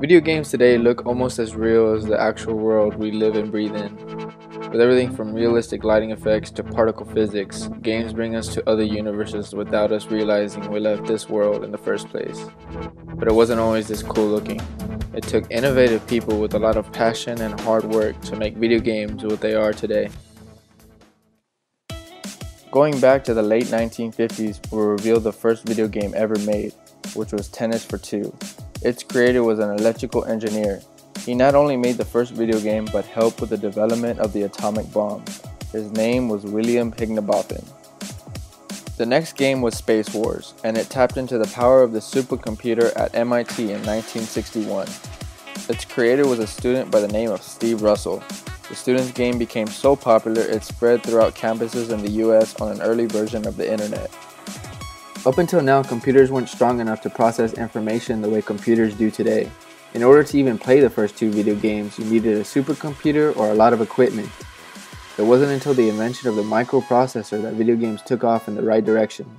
Video games today look almost as real as the actual world we live and breathe in. With everything from realistic lighting effects to particle physics, games bring us to other universes without us realizing we left this world in the first place. But it wasn't always this cool looking. It took innovative people with a lot of passion and hard work to make video games what they are today. Going back to the late 1950s, we revealed the first video game ever made, which was Tennis for Two. Its creator was an electrical engineer. He not only made the first video game, but helped with the development of the atomic bomb. His name was William Higginbotham. The next game was Space Wars, and it tapped into the power of the supercomputer at MIT in 1961. Its creator was a student by the name of Steve Russell. The student's game became so popular it spread throughout campuses in the US on an early version of the internet. Up until now, computers weren't strong enough to process information the way computers do today. In order to even play the first two video games, you needed a supercomputer or a lot of equipment. It wasn't until the invention of the microprocessor that video games took off in the right direction.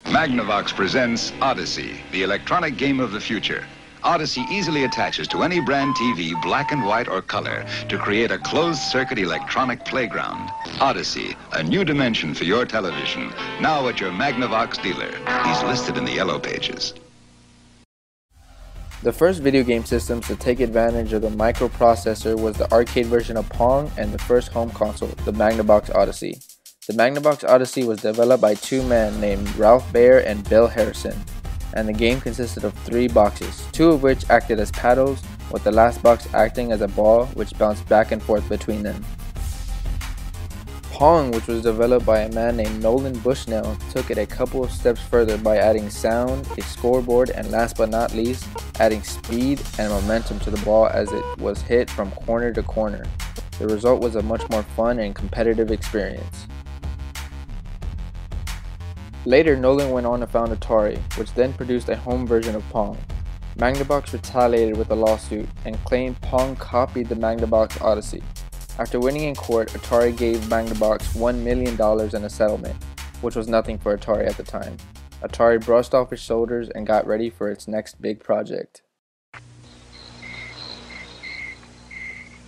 Magnavox presents Odyssey, the electronic game of the future. Odyssey easily attaches to any brand TV, black and white or color, to create a closed-circuit electronic playground. Odyssey, a new dimension for your television, now at your Magnavox dealer. He's listed in the yellow pages. The first video game systems to take advantage of the microprocessor was the arcade version of Pong and the first home console, the Magnavox Odyssey. The Magnavox Odyssey was developed by two men named Ralph Baer and Bill Harrison, and the game consisted of 3 boxes, 2 of which acted as paddles, with the last box acting as a ball which bounced back and forth between them. Pong, which was developed by a man named Nolan Bushnell, took it a couple of steps further by adding sound, a scoreboard, and last but not least, adding speed and momentum to the ball as it was hit from corner to corner. The result was a much more fun and competitive experience. Later, Nolan went on to found Atari, which then produced a home version of Pong. Magnavox retaliated with a lawsuit and claimed Pong copied the Magnavox Odyssey. After winning in court, Atari gave Magnavox $1 million in a settlement, which was nothing for Atari at the time. Atari brushed off its shoulders and got ready for its next big project.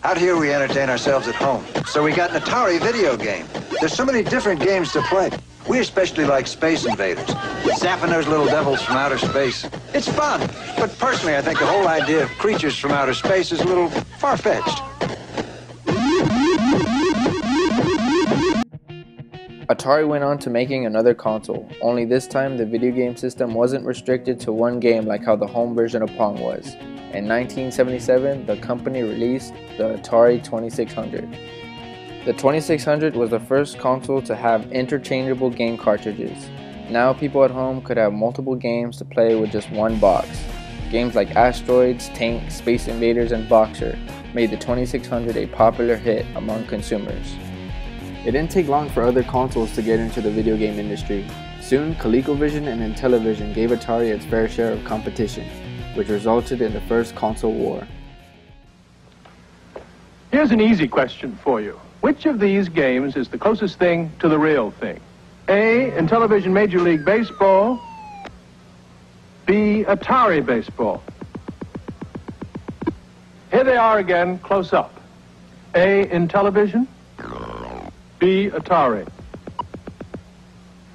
Out here we entertain ourselves at home, so we got an Atari video game. There's so many different games to play. We especially like Space Invaders, zapping those little devils from outer space. It's fun, but personally I think the whole idea of creatures from outer space is a little far-fetched. Atari went on to making another console, only this time the video game system wasn't restricted to one game like how the home version of Pong was. In 1977, the company released the Atari 2600. The 2600 was the first console to have interchangeable game cartridges. Now people at home could have multiple games to play with just one box. Games like Asteroids, Tank, Space Invaders, and Boxer made the 2600 a popular hit among consumers. It didn't take long for other consoles to get into the video game industry. Soon, ColecoVision and Intellivision gave Atari its fair share of competition, which resulted in the first console war. Here's an easy question for you. Which of these games is the closest thing to the real thing? A, Intellivision Major League Baseball. B, Atari Baseball. Here they are again, close up. A, Intellivision. B, Atari.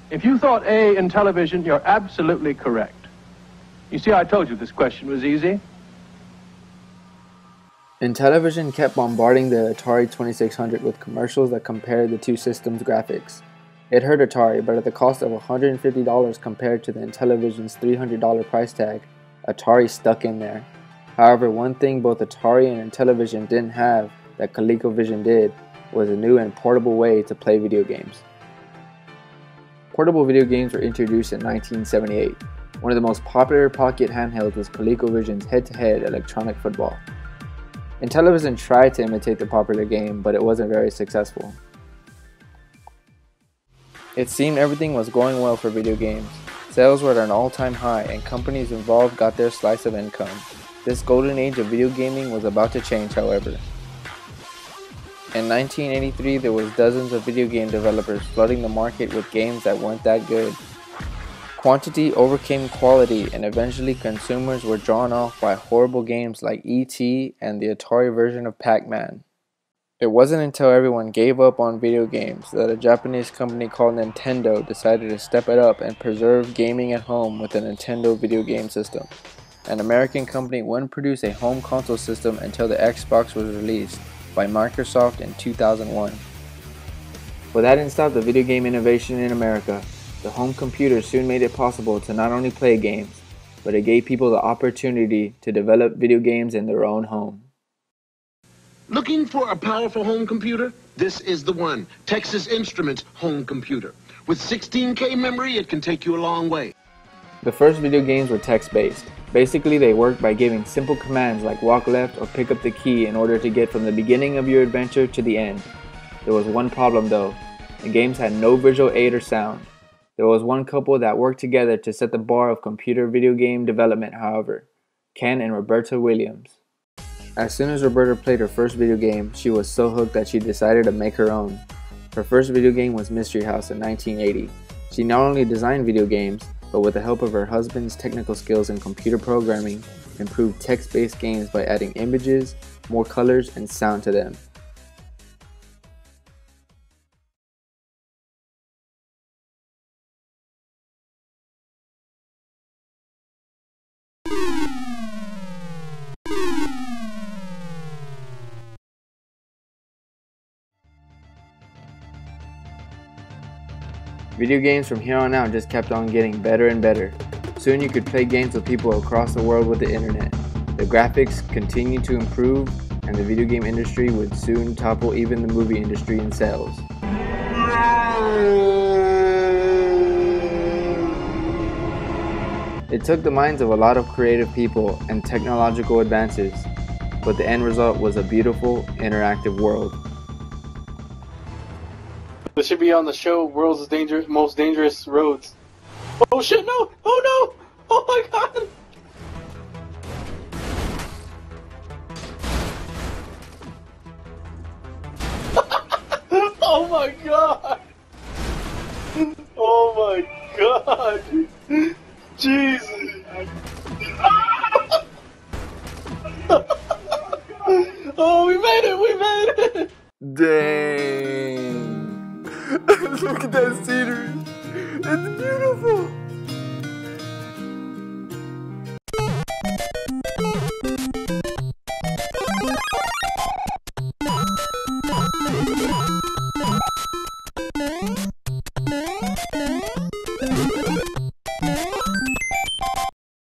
If you thought A, Intellivision, you're absolutely correct. You see, I told you this question was easy. Intellivision kept bombarding the Atari 2600 with commercials that compared the two systems' graphics. It hurt Atari, but at the cost of $150 compared to the Intellivision's $300 price tag, Atari stuck in there. However, one thing both Atari and Intellivision didn't have that ColecoVision did was a new and portable way to play video games. Portable video games were introduced in 1978. One of the most popular pocket handhelds was ColecoVision's head-to-head electronic football. Intellivision tried to imitate the popular game, but it wasn't very successful. It seemed everything was going well for video games. Sales were at an all-time high and companies involved got their slice of income. This golden age of video gaming was about to change, however. In 1983, there was dozens of video game developers flooding the market with games that weren't that good. Quantity overcame quality, and eventually consumers were drawn off by horrible games like E.T. and the Atari version of Pac-Man. It wasn't until everyone gave up on video games that a Japanese company called Nintendo decided to step it up and preserve gaming at home with the Nintendo video game system. An American company wouldn't produce a home console system until the Xbox was released by Microsoft in 2001. But that didn't stop the video game innovation in America. The home computer soon made it possible to not only play games, but it gave people the opportunity to develop video games in their own home. Looking for a powerful home computer? This is the one. Texas Instruments home computer. With 16K memory, it can take you a long way. The first video games were text-based. Basically, they worked by giving simple commands like walk left or pick up the key in order to get from the beginning of your adventure to the end. There was one problem though. The games had no visual aid or sound. There was one couple that worked together to set the bar of computer video game development, however. Ken and Roberta Williams. As soon as Roberta played her first video game, she was so hooked that she decided to make her own. Her first video game was Mystery House in 1980. She not only designed video games, but with the help of her husband's technical skills in computer programming, improved text-based games by adding images, more colors, and sound to them. Video games from here on out just kept on getting better and better. Soon you could play games with people across the world with the internet. The graphics continued to improve, and the video game industry would soon topple even the movie industry in sales. It took the minds of a lot of creative people and technological advances, but the end result was a beautiful, interactive world. This should be on the show World's Most Dangerous Roads. Oh shit, no! Oh no! Oh my god! Oh my god! Oh my god! Jesus!